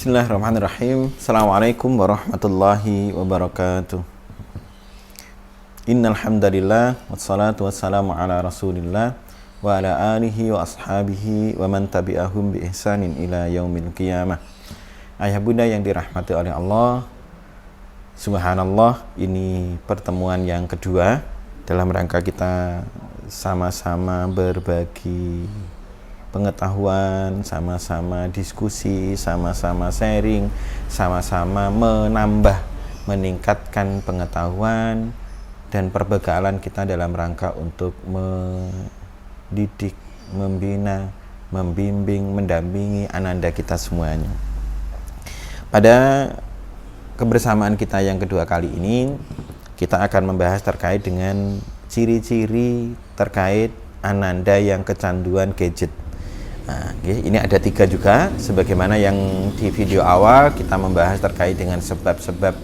Bismillahirrahmanirrahim. Assalamualaikum warahmatullahi wabarakatuh. Innal hamdalillah wassalatu wassalamu ala Rasulillah wa ala alihi wa ashabihi wa man tabi'ahum bi ihsanin ila yaumil qiyamah. Ayah bunda yang dirahmati oleh Allah, subhanallah, ini pertemuan yang kedua dalam rangka kita sama-sama berbagi pengetahuan, sama-sama diskusi, sama-sama sharing, sama-sama meningkatkan pengetahuan dan perbekalan kita dalam rangka untuk mendidik, membina, membimbing, mendampingi ananda kita semuanya. Pada kebersamaan kita yang kedua kali ini, kita akan membahas terkait dengan ciri-ciri terkait ananda yang kecanduan gadget. Nah, ini ada 3 juga, sebagaimana yang di video awal kita membahas terkait dengan sebab-sebab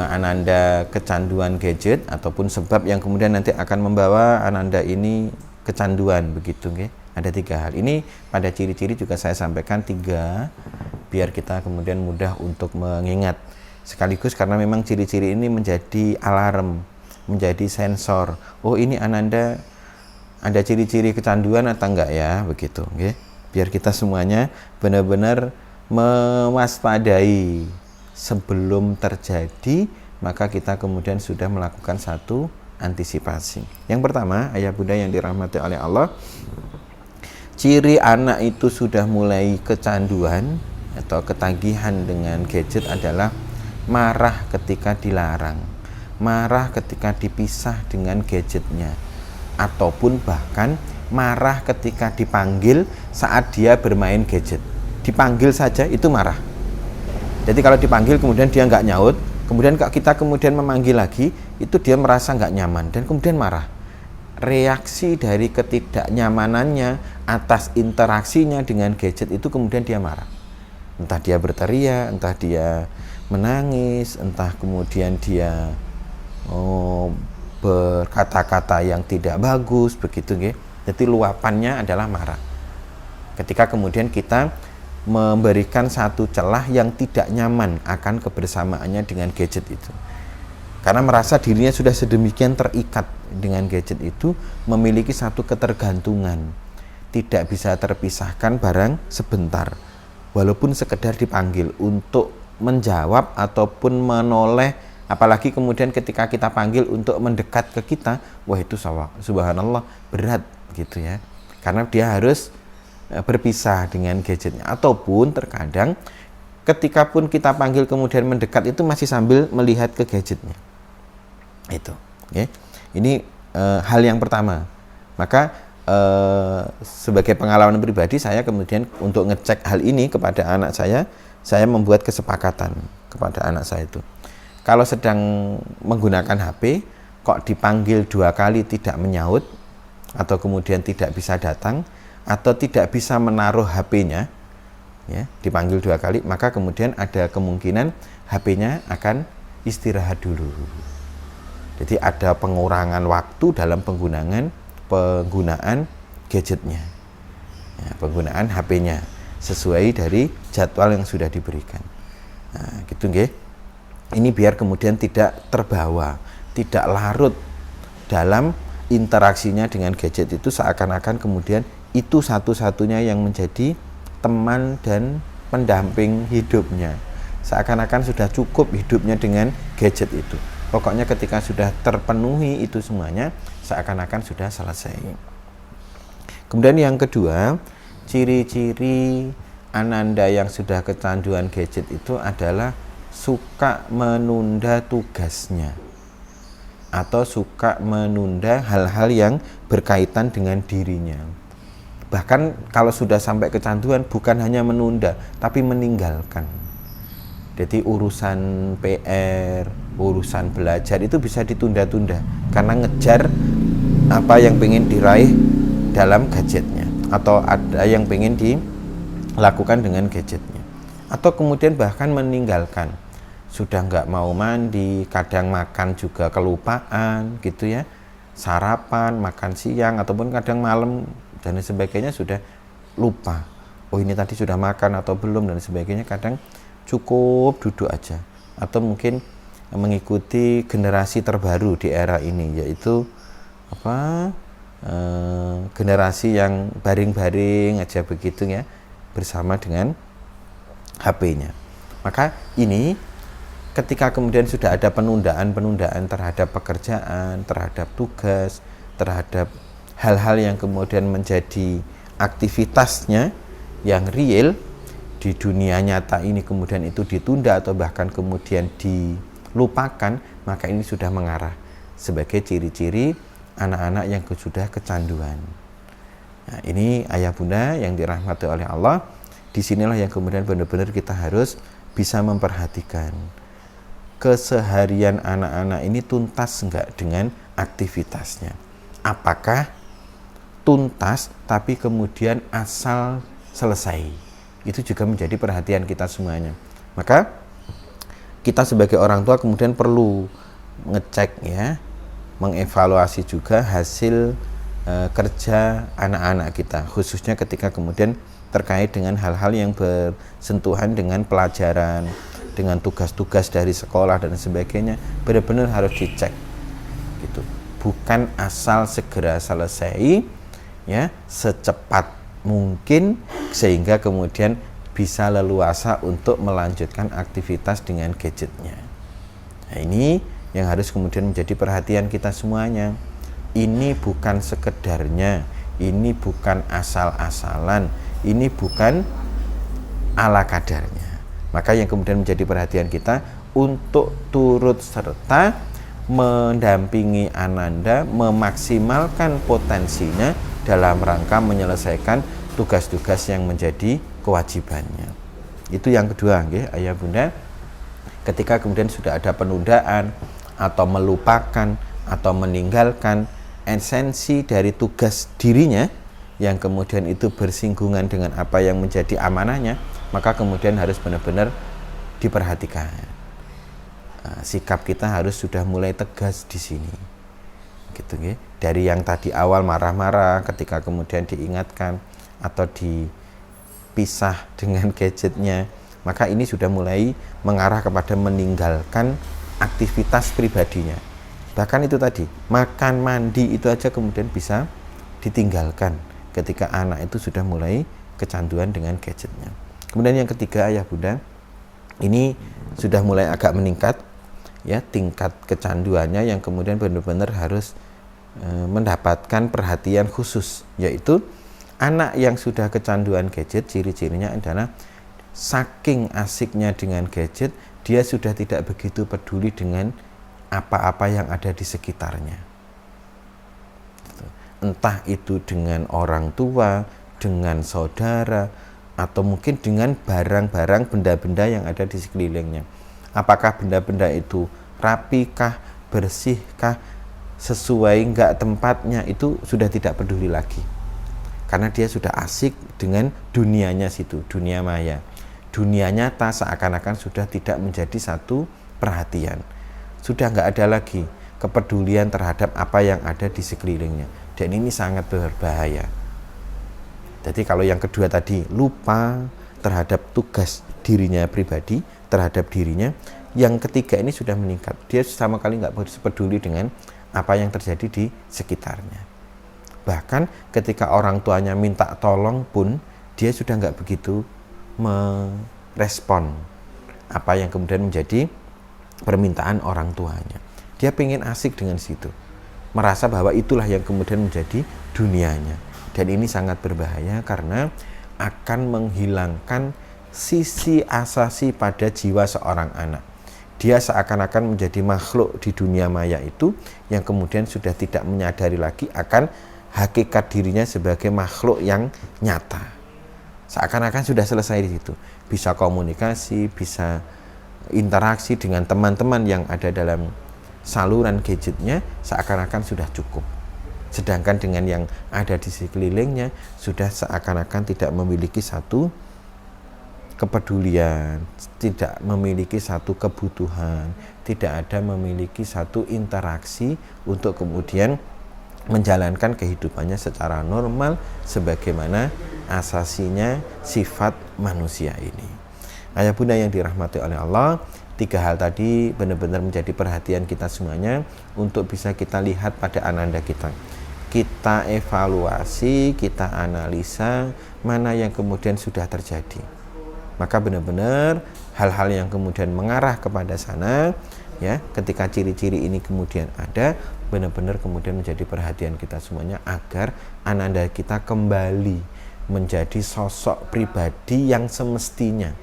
ananda kecanduan gadget ataupun sebab yang kemudian nanti akan membawa ananda ini kecanduan, begitu. Ada 3 hal. Ini pada ciri-ciri juga saya sampaikan 3 biar kita kemudian mudah untuk mengingat. Sekaligus karena memang ciri-ciri ini menjadi alarm, menjadi sensor. Oh, ini ananda ada ciri-ciri kecanduan atau enggak ya, begitu. Biar kita semuanya benar-benar mewaspadai sebelum terjadi, maka kita kemudian sudah melakukan satu antisipasi. Yang pertama, ayah bunda yang dirahmati oleh Allah, ciri anak itu sudah mulai kecanduan atau ketagihan dengan gadget adalah marah ketika dilarang, marah ketika dipisah dengan gadgetnya, ataupun bahkan marah ketika dipanggil saat dia bermain gadget. Dipanggil saja itu marah. Jadi kalau dipanggil kemudian dia nggak nyaut, kemudian kita kemudian memanggil lagi, itu dia merasa nggak nyaman dan kemudian marah. Reaksi dari ketidaknyamanannya atas interaksinya dengan gadget itu kemudian dia marah. Entah dia berteriak, entah dia menangis, entah kemudian dia berkata-kata yang tidak bagus, begitu. Jadi luapannya adalah marah. Ketika kemudian kita memberikan satu celah yang tidak nyaman akan kebersamaannya dengan gadget itu, karena merasa dirinya sudah sedemikian terikat dengan gadget itu, memiliki satu ketergantungan, tidak bisa terpisahkan barang sebentar, walaupun sekedar dipanggil untuk menjawab ataupun menoleh. Apalagi kemudian ketika kita panggil untuk mendekat ke kita, wah itu subhanallah berat gitu ya. Karena dia harus berpisah dengan gadgetnya. Ataupun terkadang ketika pun kita panggil kemudian mendekat itu masih sambil melihat ke gadgetnya. Itu. Ini hal yang pertama. Maka sebagai pengalaman pribadi saya kemudian untuk ngecek hal ini kepada anak saya membuat kesepakatan kepada anak saya itu. Kalau sedang menggunakan HP, kok dipanggil 2 kali tidak menyaut, atau kemudian tidak bisa datang, atau tidak bisa menaruh HP-nya, ya, dipanggil 2 kali, maka kemudian ada kemungkinan HP-nya akan istirahat dulu. Jadi ada pengurangan waktu dalam penggunaan gadgetnya, ya, penggunaan HP-nya sesuai dari jadwal yang sudah diberikan. Nah, gitu nggih. Ini biar kemudian tidak terbawa, tidak larut dalam interaksinya dengan gadget itu, seakan-akan kemudian itu satu-satunya yang menjadi teman dan pendamping hidupnya. Seakan-akan sudah cukup hidupnya dengan gadget itu. Pokoknya ketika sudah terpenuhi itu semuanya, seakan-akan sudah selesai. Kemudian yang kedua, ciri-ciri ananda yang sudah kecanduan gadget itu adalah suka menunda tugasnya atau suka menunda hal-hal yang berkaitan dengan dirinya. Bahkan kalau sudah sampai kecanduan, bukan hanya menunda tapi meninggalkan. Jadi urusan PR, urusan belajar itu bisa ditunda-tunda karena ngejar apa yang pengen diraih dalam gadgetnya, atau ada yang pengen dilakukan dengan gadgetnya, atau kemudian bahkan meninggalkan. Sudah nggak mau mandi, kadang makan juga kelupaan gitu ya, sarapan, makan siang, ataupun kadang malam dan sebagainya sudah lupa. oh ini tadi sudah makan atau belum dan sebagainya. Kadang cukup duduk aja, atau mungkin mengikuti generasi terbaru di era ini, yaitu generasi yang baring-baring aja begitu ya, bersama dengan HP-nya. Maka ini ketika kemudian sudah ada penundaan terhadap pekerjaan, terhadap tugas, terhadap hal-hal yang kemudian menjadi aktivitasnya yang real di dunia nyata ini, kemudian itu ditunda atau bahkan kemudian dilupakan, maka ini sudah mengarah sebagai ciri-ciri anak-anak yang sudah kecanduan. Nah, ini ayah bunda yang dirahmati oleh Allah. Disinilah yang kemudian benar-benar kita harus bisa memperhatikan keseharian anak-anak ini tuntas enggak dengan aktivitasnya. Apakah tuntas tapi kemudian asal selesai? Itu juga menjadi perhatian kita semuanya. Maka kita sebagai orang tua kemudian perlu ngecek ya, mengevaluasi juga hasil kerja anak-anak kita, khususnya ketika kemudian terkait dengan hal-hal yang bersentuhan dengan pelajaran, dengan tugas-tugas dari sekolah dan sebagainya, benar-benar harus dicek gitu. Bukan asal segera selesai ya, secepat mungkin sehingga kemudian bisa leluasa untuk melanjutkan aktivitas dengan gadgetnya. Nah, ini yang harus kemudian menjadi perhatian kita semuanya. Ini bukan sekedarnya, ini bukan asal-asalan, ini bukan ala kadarnya. Maka yang kemudian menjadi perhatian kita untuk turut serta mendampingi Ananda memaksimalkan potensinya dalam rangka menyelesaikan tugas-tugas yang menjadi kewajibannya. Itu yang kedua, nggih, ayah bunda. Ketika kemudian sudah ada penundaan atau melupakan atau meninggalkan esensi dari tugas dirinya yang kemudian itu bersinggungan dengan apa yang menjadi amanahnya, maka kemudian harus benar-benar diperhatikan. Sikap kita harus sudah mulai tegas di sini, gitu ya. Dari yang tadi awal marah-marah ketika kemudian diingatkan atau dipisah dengan gadgetnya, maka ini sudah mulai mengarah kepada meninggalkan aktivitas pribadinya. Bahkan itu tadi, makan mandi itu aja kemudian bisa ditinggalkan ketika anak itu sudah mulai kecanduan dengan gadgetnya. Kemudian yang ketiga, ayah bunda, ini sudah mulai agak meningkat ya, tingkat kecanduannya yang kemudian benar-benar harus mendapatkan perhatian khusus, yaitu anak yang sudah kecanduan gadget, ciri-cirinya adalah saking asiknya dengan gadget, dia sudah tidak begitu peduli dengan apa-apa yang ada di sekitarnya. Entah itu dengan orang tua, dengan saudara, atau mungkin dengan barang-barang, benda-benda yang ada di sekelilingnya. Apakah benda-benda itu rapikah, bersihkah, sesuai enggak tempatnya, itu sudah tidak peduli lagi. Karena dia sudah asik dengan dunianya situ, dunia maya. Dunia nyata seakan-akan sudah tidak menjadi satu perhatian. Sudah enggak ada lagi kepedulian terhadap apa yang ada di sekelilingnya. Dan ini sangat berbahaya. Jadi kalau yang kedua tadi lupa terhadap tugas dirinya pribadi, terhadap dirinya, yang ketiga ini sudah meningkat. Dia sama kali nggak peduli dengan apa yang terjadi di sekitarnya. Bahkan ketika orang tuanya minta tolong pun, dia sudah nggak begitu merespon apa yang kemudian menjadi permintaan orang tuanya. Dia pengen asik dengan situ, merasa bahwa itulah yang kemudian menjadi dunianya. Dan ini sangat berbahaya karena akan menghilangkan sisi asasi pada jiwa seorang anak. Dia seakan-akan menjadi makhluk di dunia maya itu yang kemudian sudah tidak menyadari lagi akan hakikat dirinya sebagai makhluk yang nyata. Seakan-akan sudah selesai di situ. Bisa komunikasi, bisa interaksi dengan teman-teman yang ada dalam saluran gadgetnya, seakan-akan sudah cukup. Sedangkan dengan yang ada di sekelilingnya sudah seakan-akan tidak memiliki satu kepedulian, tidak memiliki satu kebutuhan, tidak ada memiliki satu interaksi untuk kemudian menjalankan kehidupannya secara normal sebagaimana asasinya sifat manusia ini. Ayah bunda yang dirahmati oleh Allah, 3 hal tadi benar-benar menjadi perhatian kita semuanya untuk bisa kita lihat pada ananda kita. Kita evaluasi, kita analisa mana yang kemudian sudah terjadi. Maka benar-benar hal-hal yang kemudian mengarah kepada sana, ya, ketika ciri-ciri ini kemudian ada, benar-benar kemudian menjadi perhatian kita semuanya agar ananda kita kembali menjadi sosok pribadi yang semestinya,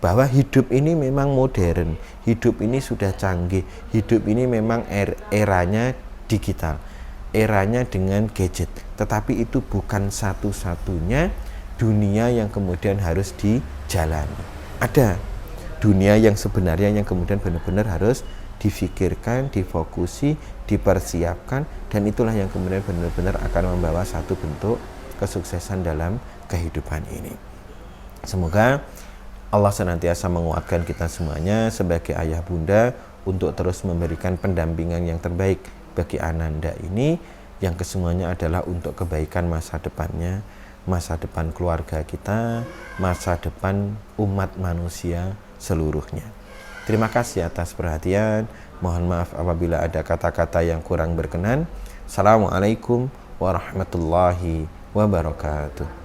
bahwa hidup ini memang modern, hidup ini sudah canggih, hidup ini memang eranya digital, eranya dengan gadget, tetapi itu bukan satu-satunya dunia yang kemudian harus dijalani. Ada dunia yang sebenarnya yang kemudian benar-benar harus difikirkan, difokusi, dipersiapkan, dan itulah yang kemudian benar-benar akan membawa satu bentuk kesuksesan dalam kehidupan ini. Semoga Allah senantiasa menguatkan kita semuanya sebagai ayah bunda untuk terus memberikan pendampingan yang terbaik bagi ananda ini, yang kesemuanya adalah untuk kebaikan masa depannya, masa depan keluarga kita, masa depan umat manusia seluruhnya. Terima kasih atas perhatian. Mohon maaf apabila ada kata-kata yang kurang berkenan. Assalamualaikum warahmatullahi wabarakatuh.